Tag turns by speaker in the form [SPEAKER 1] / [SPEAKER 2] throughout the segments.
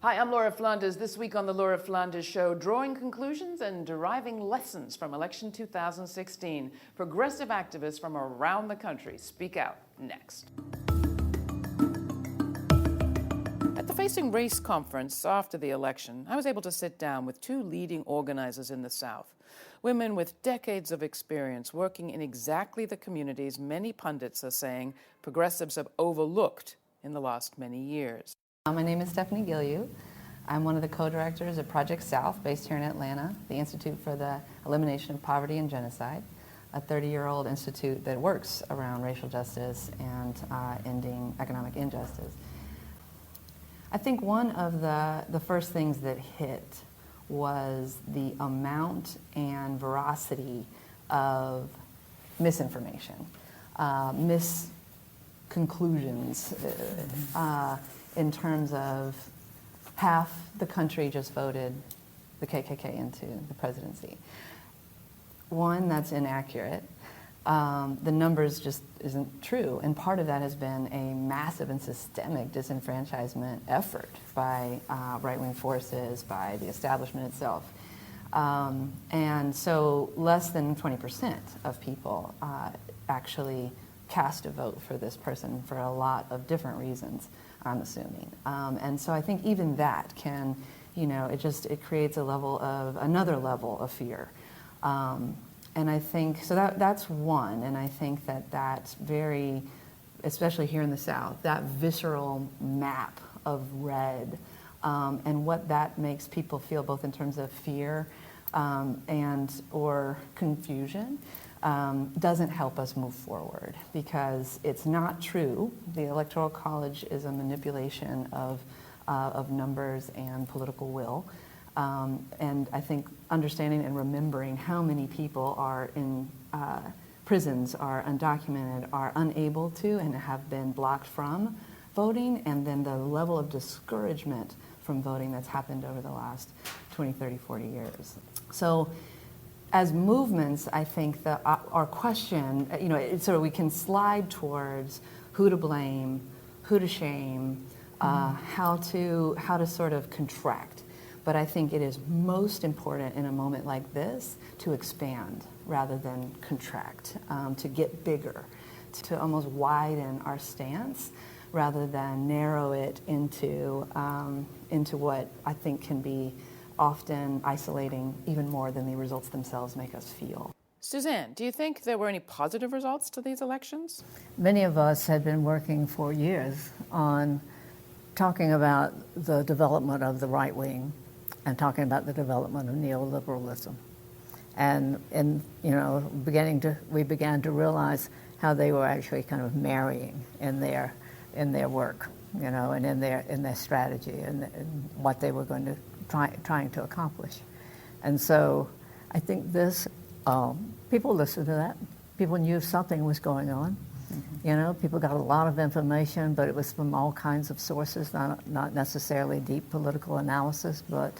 [SPEAKER 1] Hi, I'm Laura Flanders. This week on the Laura Flanders Show, drawing conclusions and deriving lessons from election 2016. Progressive activists from around the country speak out next. At the Facing Race conference after the election, I was able to sit down with two leading organizers in the South, women with decades of experience working in exactly the communities many pundits are saying progressives have overlooked in the last many years.
[SPEAKER 2] My name is Stephanie Guilloud. I'm one of the co-directors of Project South, based here in Atlanta, the Institute for the Elimination of Poverty and Genocide, a 30-year-old institute that works around racial justice and ending economic injustice. I think one of the first things that hit was the amount and veracity of misinformation, misconclusions, in terms of half the country just voted the KKK into the presidency. One, that's inaccurate. The numbers just isn't true, and part of that has been a massive and systemic disenfranchisement effort by right-wing forces, by the establishment itself. And so less than 20% of people actually cast a vote for this person for a lot of different reasons, I'm assuming. And so I think even that can, it creates another level of fear. And I think, so that's one, and I think that's very, especially here in the South, that visceral map of red, and what that makes people feel both in terms of fear or confusion, doesn't help us move forward, because it's not true. The Electoral College is a manipulation of numbers and political will. And I think understanding and remembering how many people are in prisons, are undocumented, are unable to and have been blocked from voting, and then the level of discouragement from voting that's happened over the last 20, 30, 40 years. So as movements, I think our question, so we can slide towards who to blame, who to shame, how to sort of contract. But I think it is most important in a moment like this to expand rather than contract, to get bigger, to almost widen our stance rather than narrow it into what I think can be often isolating even more than the results themselves make us feel.
[SPEAKER 1] Suzanne, do you think there were any positive results to these elections?
[SPEAKER 3] Many of us had been working for years on talking about the development of the right wing and talking about the development of neoliberalism. And we began to realize how they were actually kind of marrying in their work, and in their strategy and what they were going to trying to accomplish. And so I think this, people listened to that. People knew something was going on. Mm-hmm. People got a lot of information, but it was from all kinds of sources, not necessarily deep political analysis, but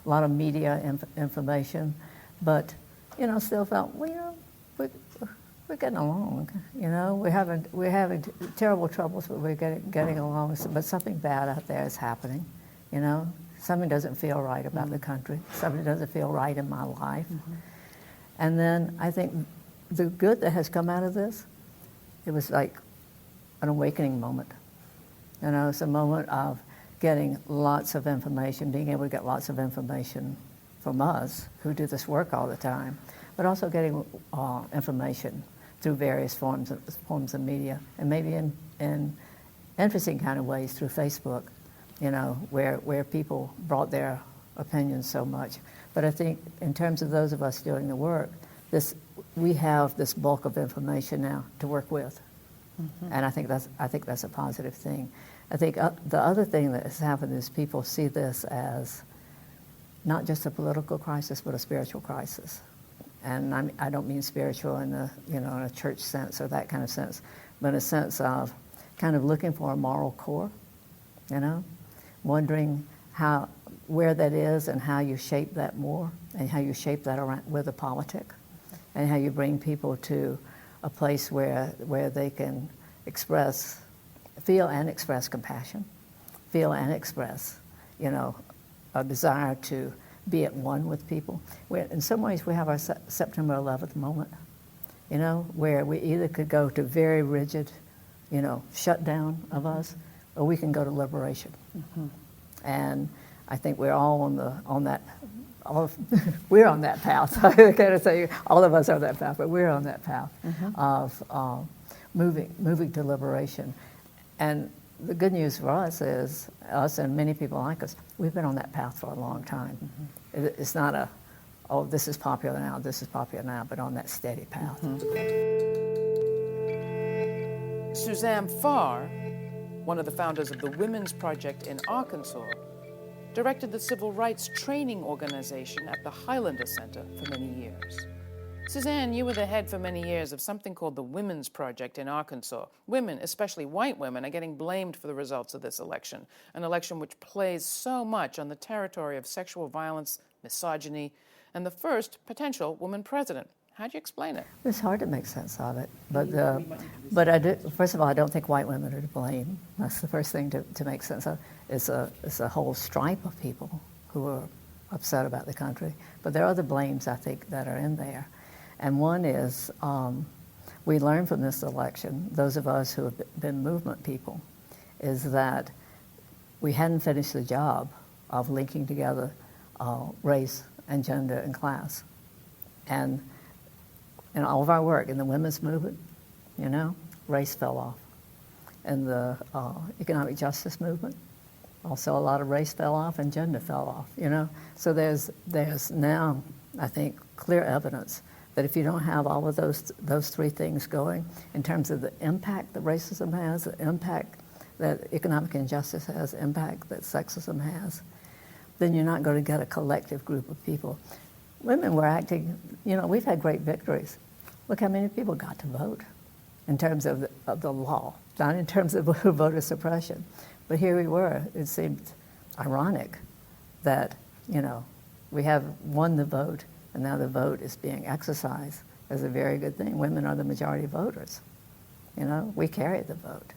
[SPEAKER 3] a lot of media information. But, still felt, we're getting along. We're having terrible troubles, but we're getting along. But something bad out there is happening. Something doesn't feel right about the country. Something doesn't feel right in my life. Mm-hmm. And then I think the good that has come out of this, it was like an awakening moment. It's a moment of getting lots of information, being able to get lots of information from us who do this work all the time, but also getting information through various forms of media, and maybe in interesting kind of ways through Facebook, where people brought their opinions so much. But I think in terms of those of us doing the work, we have this bulk of information now to work with. Mm-hmm. And I think that's a positive thing. I think the other thing that has happened is people see this as not just a political crisis, but a spiritual crisis. And I don't mean spiritual in in a church sense or that kind of sense, but in a sense of kind of looking for a moral core, wondering where that is and how you shape that more, and how you shape that around with a politic, and how you bring people to a place where they can feel and express compassion, feel and express a desire to be at one with people. In some ways, we have our September 11th moment, where we either could go to very rigid, shutdown of us, or we can go to liberation. And I think we're all on that. We're on that path. I gotta say, all of us are on that path, but we're on that path of moving to liberation. And the good news for us is, us and many people like us, we've been on that path for a long time. It's not this is popular now, but on that steady path.
[SPEAKER 1] Suzanne Pharr, one of the founders of the Women's Project in Arkansas, directed the civil rights training organization at the Highlander Center for many years. Suzanne, you were the head for many years of something called the Women's Project in Arkansas. Women, especially white women, are getting blamed for the results of this election, an election which plays so much on the territory of sexual violence, misogyny, and the first potential woman president. How do you explain it?
[SPEAKER 3] It's hard to make sense of it, but first of all, I don't think white women are to blame. That's the first thing to make sense of. It's a whole stripe of people who are upset about the country, but there are other blames, I think, that are in there. And one is, we learned from this election, those of us who have been movement people, is that we hadn't finished the job of linking together race and gender and class. And in all of our work in the women's movement, race fell off. In the economic justice movement, also a lot of race fell off and gender fell off, So there's now, I think, clear evidence that if you don't have all of those three things going, in terms of the impact that racism has, the impact that economic injustice has, the impact that sexism has, then you're not going to get a collective group of people. Women were acting, we've had great victories. Look how many people got to vote in terms of the law, not in terms of voter suppression. But here we were. It seemed ironic that, we have won the vote, and now the vote is being exercised as a very good thing. Women are the majority voters. We carry the vote.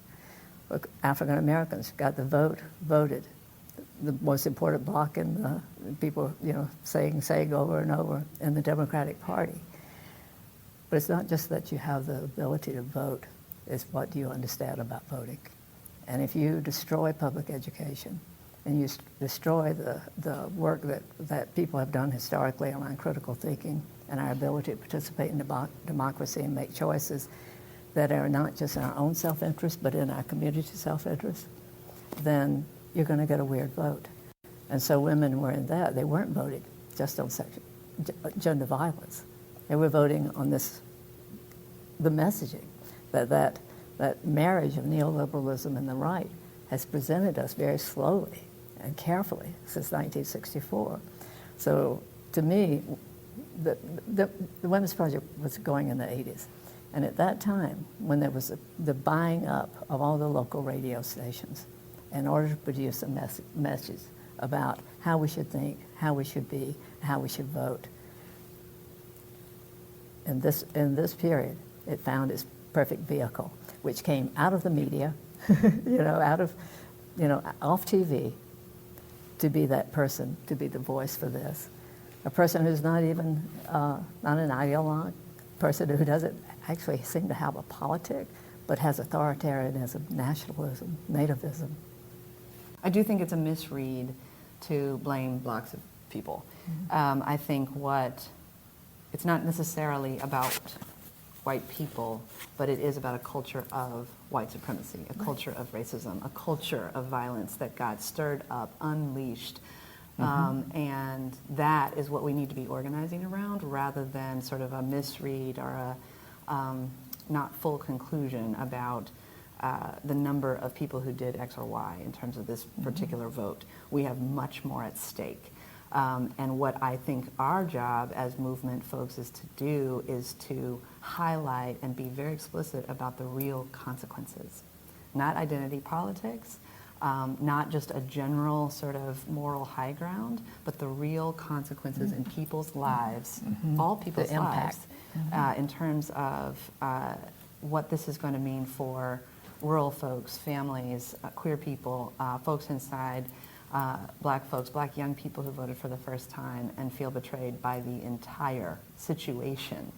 [SPEAKER 3] Look, African Americans got the vote, voted. The most important bloc in the people, saying over and over in the Democratic Party. But it's not just that you have the ability to vote, it's what do you understand about voting. And if you destroy public education and you destroy the work that people have done historically around critical thinking and our ability to participate in democracy and make choices that are not just in our own self-interest but in our community self-interest, then you're going to get a weird vote. And so women were in that. They weren't voting just on gender violence. They were voting on the messaging that marriage of neoliberalism and the right has presented us very slowly and carefully since 1964. So to me, the Women's Project was going in the 80s. And at that time, when there was the buying up of all the local radio stations in order to produce a message about how we should think, how we should be, how we should vote, in this period, it found its perfect vehicle, which came out of the media, off TV, to be that person, to be the voice for this. A person who's not even, not an ideologue, person who doesn't actually seem to have a politic, but has authoritarianism, nationalism, nativism.
[SPEAKER 2] I do think it's a misread to blame blocks of people. I think it's not necessarily about white people, but it is about a culture of white supremacy, a culture of racism, a culture of violence that got stirred up, unleashed. And that is what we need to be organizing around rather than sort of a misread or a not full conclusion about the number of people who did X or Y in terms of this particular vote. We have much more at stake. And what I think our job as movement folks is to do is to highlight and be very explicit about the real consequences. Not identity politics, not just a general sort of moral high ground, but the real consequences in people's lives, all people's lives, in terms of what this is going to mean for rural folks, families, queer people, folks inside Black folks, Black young people who voted for the first time and feel betrayed by the entire situation,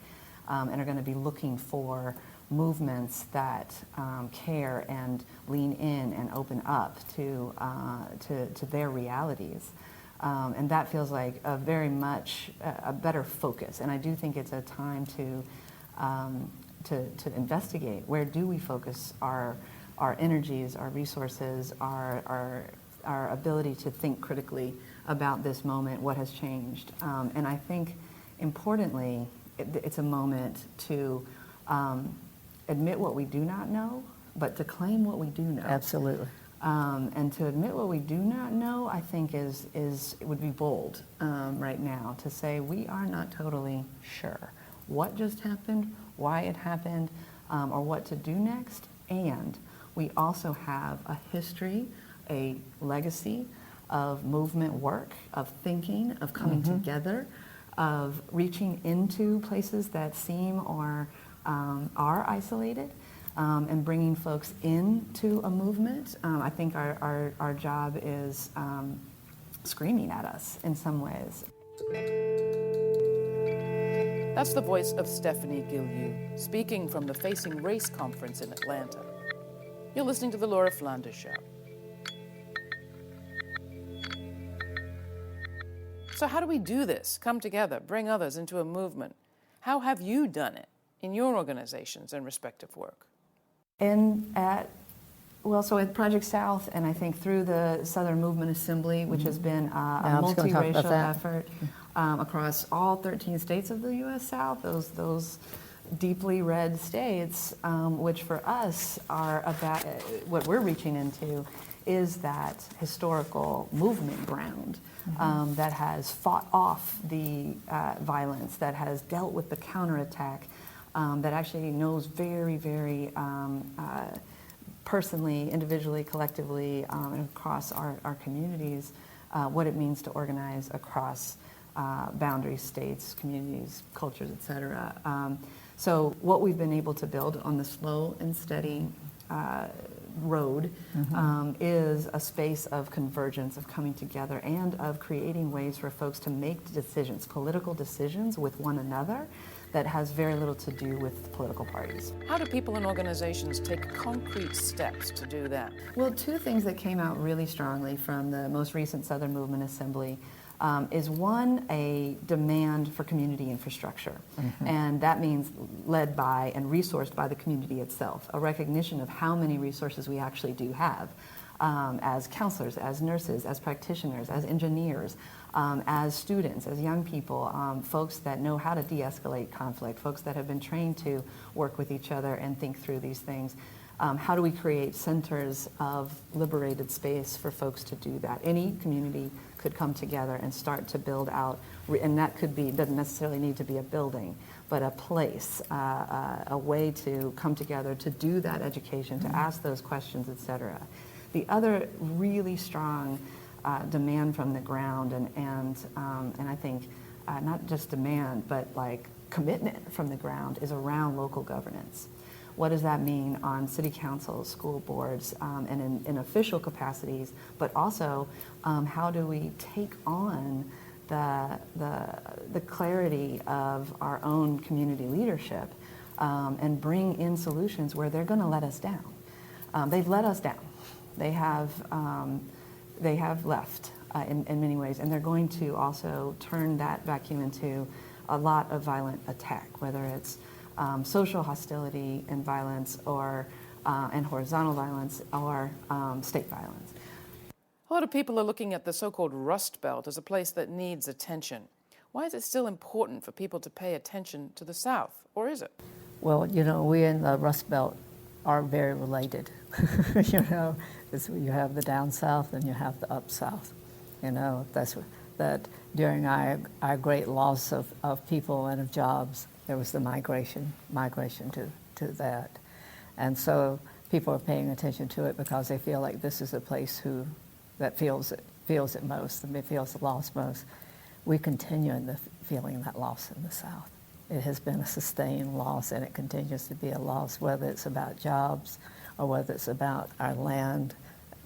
[SPEAKER 2] and are going to be looking for movements that care and lean in and open up to their realities. And that feels like a very much a better focus. And I do think it's a time to investigate, where do we focus our energies, our resources, our ability to think critically about this moment, what has changed. And I think, importantly, it's a moment to admit what we do not know, but to claim what we do know.
[SPEAKER 3] Absolutely.
[SPEAKER 2] And to admit what we do not know, I think it would be bold right now to say we are not totally sure what just happened, why it happened, or what to do next. And we also have a history, a legacy of movement work, of thinking, of coming together, of reaching into places that seem or are isolated, and bringing folks into a movement. I think our job is screaming at us in some ways.
[SPEAKER 1] That's the voice of Stephanie Guilloud, speaking from the Facing Race Conference in Atlanta. You're listening to The Laura Flanders Show. So how do we do this? Come together, bring others into a movement. How have you done it in your organizations and respective work?
[SPEAKER 2] So at Project South, and I think through the Southern Movement Assembly, which has been a multiracial effort across all 13 states of the U.S. South, those deeply red states, which for us are about, what we're reaching into is that historical movement ground that has fought off the violence, that has dealt with the counterattack, that actually knows very, very personally, individually, collectively, and across our communities, what it means to organize across boundaries, states, communities, cultures, et cetera. So what we've been able to build on the slow and steady road is a space of convergence, of coming together, and of creating ways for folks to make decisions, political decisions with one another, that has very little to do with political parties.
[SPEAKER 1] How do people and organizations take concrete steps to do that?
[SPEAKER 2] Well, two things that came out really strongly from the most recent Southern Movement Assembly is one, a demand for community infrastructure. And that means led by and resourced by the community itself, a recognition of how many resources we actually do have as counselors, as nurses, as practitioners, as engineers, as students, as young people, folks that know how to de-escalate conflict, folks that have been trained to work with each other and think through these things. How do we create centers of liberated space for folks to do that? Any community could come together and start to build out, and that could be, doesn't necessarily need to be a building, but a place, a way to come together to do that education, to ask those questions, et cetera. The other really strong demand from the ground, and I think not just demand, but like commitment from the ground, is around local governance. What does that mean on city councils, school boards, and in official capacities, but also how do we take on the clarity of our own community leadership and bring in solutions where they're going to let us down. They've let us down. They have left in many ways, and they're going to also turn that vacuum into a lot of violent attack, whether it's social hostility and violence, or and horizontal violence, or state violence.
[SPEAKER 1] A lot of people are looking at the so-called Rust Belt as a place that needs attention. Why is it still important for people to pay attention to the South, or is it?
[SPEAKER 3] Well, you know, we in the Rust Belt are very related. You know, you have the down south and you have the up south. You know, that during our great loss of people and of jobs, there was the migration to that. And so people are paying attention to it because they feel like this is a place that feels it most, and it feels the loss most. We continue in feeling that loss in the South. It has been a sustained loss, and it continues to be a loss, whether it's about jobs or whether it's about our land,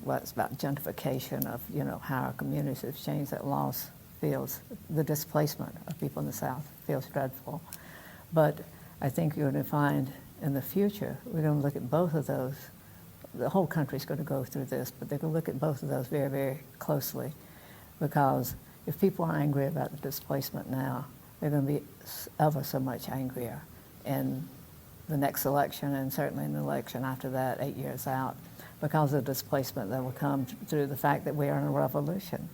[SPEAKER 3] what's about gentrification of, how our communities have changed, that loss feels, the displacement of people in the South feels dreadful. But I think you're going to find in the future, we're going to look at both of those. The whole country's going to go through this, but they're going to look at both of those very, very closely, because if people are angry about the displacement now, they're going to be ever so much angrier in the next election, and certainly in the election after that, 8 years out, because of the displacement that will come through the fact that we are in a revolution.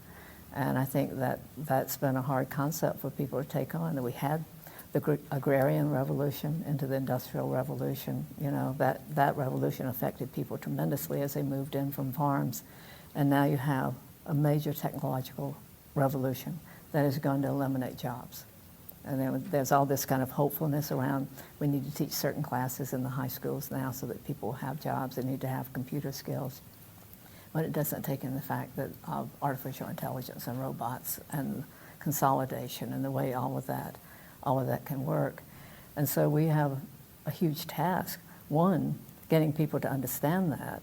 [SPEAKER 3] And I think that that's been a hard concept for people to take on, that we had the agrarian revolution into the industrial revolution. That revolution affected people tremendously as they moved in from farms. And now you have a major technological revolution that is going to eliminate jobs. And then there's all this kind of hopefulness around, we need to teach certain classes in the high schools now so that people will have jobs. They need to have computer skills. But it doesn't take in the fact that of artificial intelligence and robots and consolidation and the way all of that can work. And so we have a huge task. One, getting people to understand that,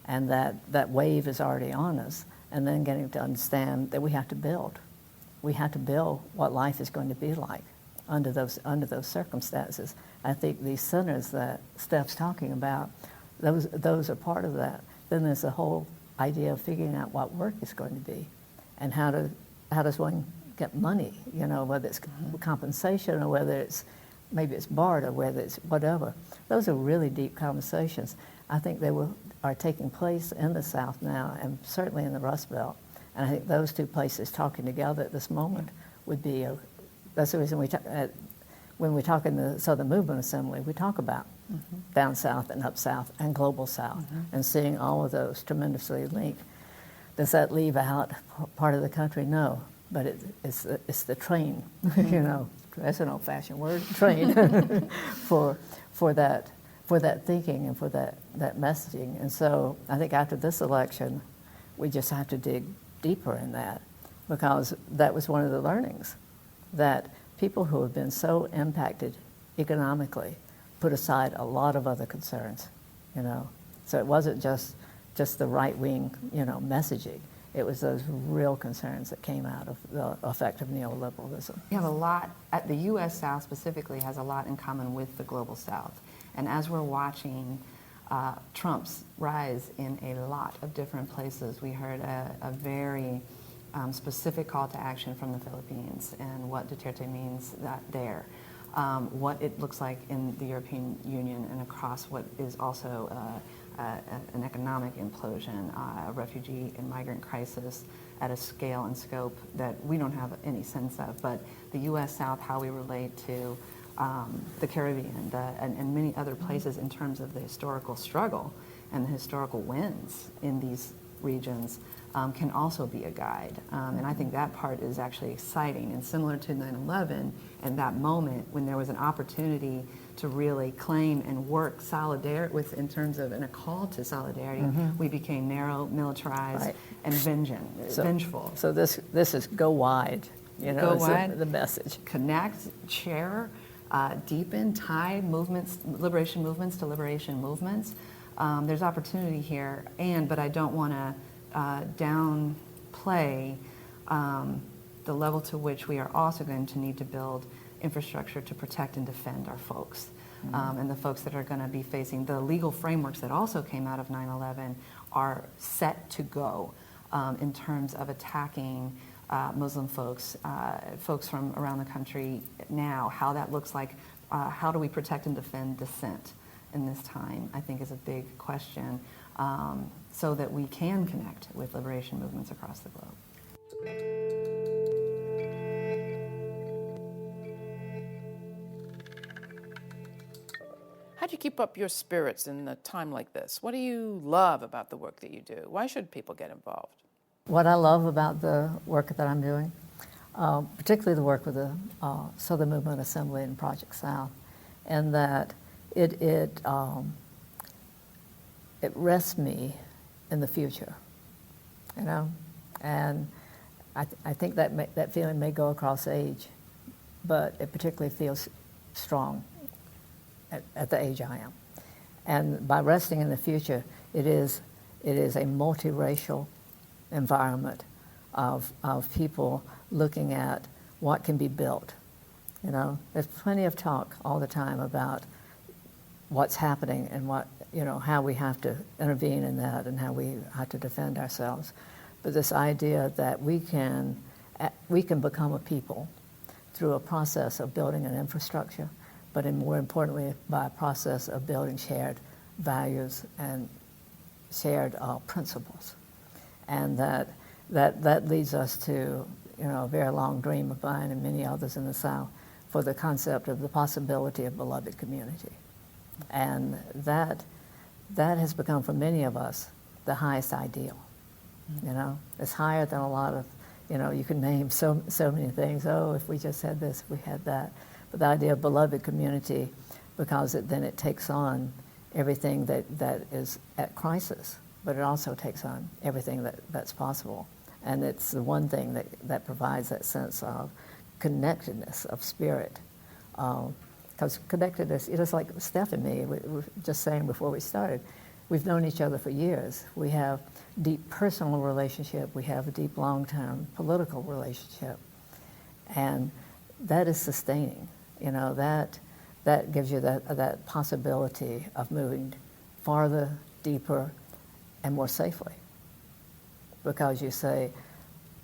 [SPEAKER 3] and that wave is already on us, and then getting to understand that we have to build. We have to build what life is going to be like under those circumstances. I think these centers that Steph's talking about, those are part of that. Then there's the whole idea of figuring out what work is going to be, and how does one get money, whether it's compensation or whether maybe it's barter, or whether it's whatever. Those are really deep conversations. I think they are taking place in the South now, and certainly in the Rust Belt. And I think those two places talking together at this moment would be that's the reason when we talk in the Southern Movement Assembly, we talk about down South and up South and global South, and seeing all of those tremendously linked. Does that leave out part of the country? No. But it's the train, that's an old-fashioned word, train, for that thinking and for that messaging. And so I think after this election, we just have to dig deeper in that, because that was one of the learnings, that people who have been so impacted economically put aside a lot of other concerns, So it wasn't just the right-wing, messaging. It was those real concerns that came out of the effect of neoliberalism.
[SPEAKER 2] We have a lot, the U.S. South specifically has a lot in common with the global South. And as we're watching Trump's rise in a lot of different places, we heard a very specific call to action from the Philippines and what Duterte means there. What it looks like in the European Union and across what is also an economic implosion, a refugee and migrant crisis at a scale and scope that we don't have any sense of. But the U.S. South, how we relate to the Caribbean and many other places in terms of the historical struggle and the historical wins in these regions can also be a guide. And I think that part is actually exciting and similar to 9/11 and that moment when there was an opportunity to really claim and work solidarity with, in terms of, in a call to solidarity, we became narrow, militarized, and vengeful.
[SPEAKER 3] So this is go wide,
[SPEAKER 2] go wide,
[SPEAKER 3] the message.
[SPEAKER 2] Connect, share, deepen, tie movements, liberation movements to liberation movements. There's opportunity here, but I don't want to downplay the level to which we are also going to need to build infrastructure to protect and defend our folks. And the folks that are going to be facing the legal frameworks that also came out of 9/11 are set to go in terms of attacking Muslim folks, folks from around the country now. How that looks like, how do we protect and defend dissent in this time, I think is a big question, so that we can connect with liberation movements across the globe.
[SPEAKER 1] How do you keep up your spirits in a time like this? What do you love about the work that you do? Why should people get involved?
[SPEAKER 3] What I love about the work that I'm doing, particularly the work with the Southern Movement Assembly and Project South, and that it rests me in the future, and I think that feeling may go across age, but it particularly feels strong at the age I am. And by resting in the future, it is it is a multiracial environment of people looking at what can be built. You know, there's plenty of talk all the time about what's happening and what, you know, how we have to intervene in that and how we have to defend ourselves. But this idea that we can become a people through a process of building an infrastructure, but more importantly, by a process of building shared values and shared principles. And that leads us to, you know, a very long dream of mine and many others in the South for the concept of the possibility of beloved community. And that has become, for many of us, the highest ideal. You know, it's higher than a lot of, you know, you can name so many things. Oh, if we just had this, if we had that. But the idea of beloved community, because then it takes on everything that is at crisis, but it also takes on everything that's possible. And it's the one thing that provides that sense of connectedness of spirit. Because connectedness, just like Steph and me, we were just saying before we started, we've known each other for years. We have deep personal relationship. We have a deep long-term political relationship. And that is sustaining. You know, that gives you that possibility of moving farther, deeper, and more safely. Because you say,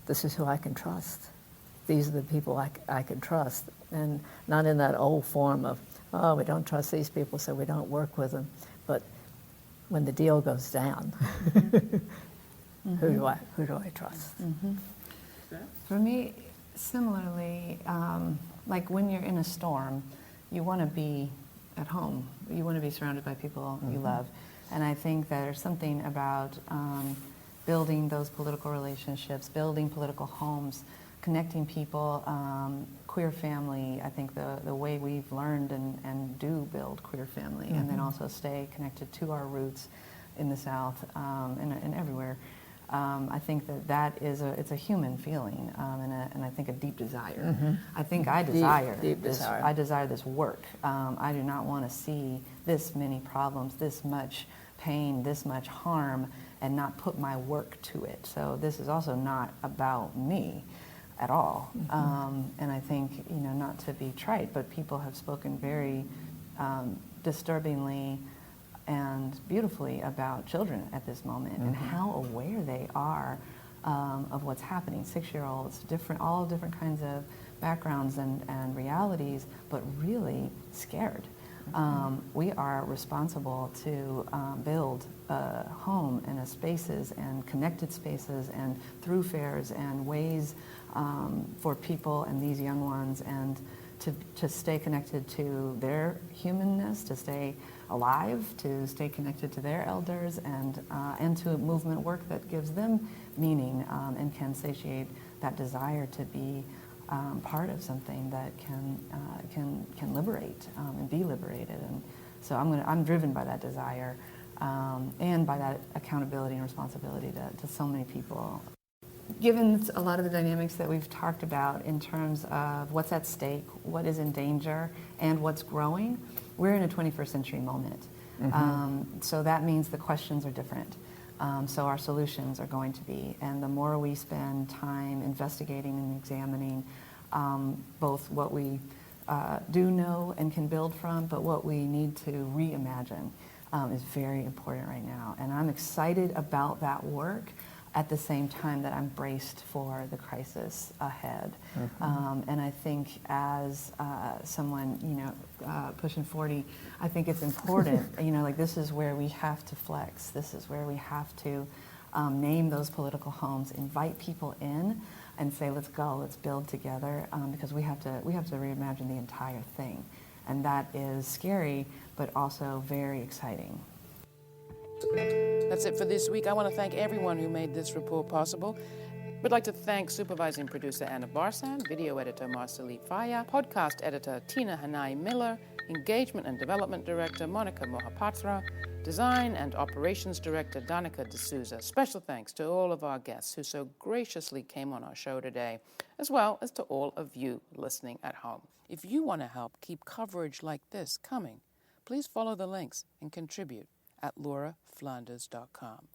[SPEAKER 3] this is who I can trust. These are the people I can trust. And not in that old form of, oh, we don't trust these people, so we don't work with them. But when the deal goes down, who do I trust?
[SPEAKER 2] Mm-hmm. For me, similarly, like when you're in a storm, you want to be at home. You want to be surrounded by people you love. And I think there's something about building those political relationships, building political homes, connecting people, queer family. I think the way we've learned and do build queer family, and then also stay connected to our roots in the South and everywhere. I think that is it's a human feeling, and I think a deep desire. I think I desire
[SPEAKER 3] deep
[SPEAKER 2] this.
[SPEAKER 3] desire.
[SPEAKER 2] I desire this work. I do not want to see this many problems, this much pain, this much harm, and not put my work to it. So this is also not about me at all. And I think, you know, not to be trite, but people have spoken very disturbingly and beautifully about children at this moment and how aware they are of what's happening. 6-year-olds, all different kinds of backgrounds and realities, but really scared. We are responsible to build a home and a spaces and connected spaces and thoroughfares and ways for people and these young ones, and to stay connected to their humanness, to stay alive, to stay connected to their elders, and to movement work that gives them meaning and can satiate that desire to be part of something that can liberate and be liberated. And so I'm driven by that desire and by that accountability and responsibility to so many people. Given a lot of the dynamics that we've talked about in terms of what's at stake, what is in danger, and what's growing, we're in a 21st century moment. So that means the questions are different. So our solutions are going to be, and the more we spend time investigating and examining both what we do know and can build from, but what we need to reimagine is very important right now. And I'm excited about that work at the same time that I'm braced for the crisis ahead. And I think as someone, you know, pushing 40, I think it's important, you know, like this is where we have to flex. This is where we have to name those political homes, invite people in and say, let's go, let's build together, because we have to reimagine the entire thing. And that is scary, but also very exciting.
[SPEAKER 1] That's it for this week. I want to thank everyone who made this report possible. We'd like to thank supervising producer Anna Barsan, video editor Marceline Faya, podcast editor Tina Hanai Miller, engagement and development director Monica Mohapatra, design and operations director Danica D'Souza. Special thanks to all of our guests who so graciously came on our show today, as well as to all of you listening at home. If you want to help keep coverage like this coming, please follow the links and contribute at lauraflanders.com.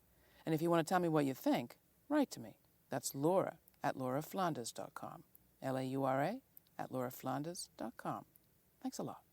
[SPEAKER 1] And if you want to tell me what you think, write to me. That's Laura at lauraflanders.com. LAURA at lauraflanders.com. Thanks a lot.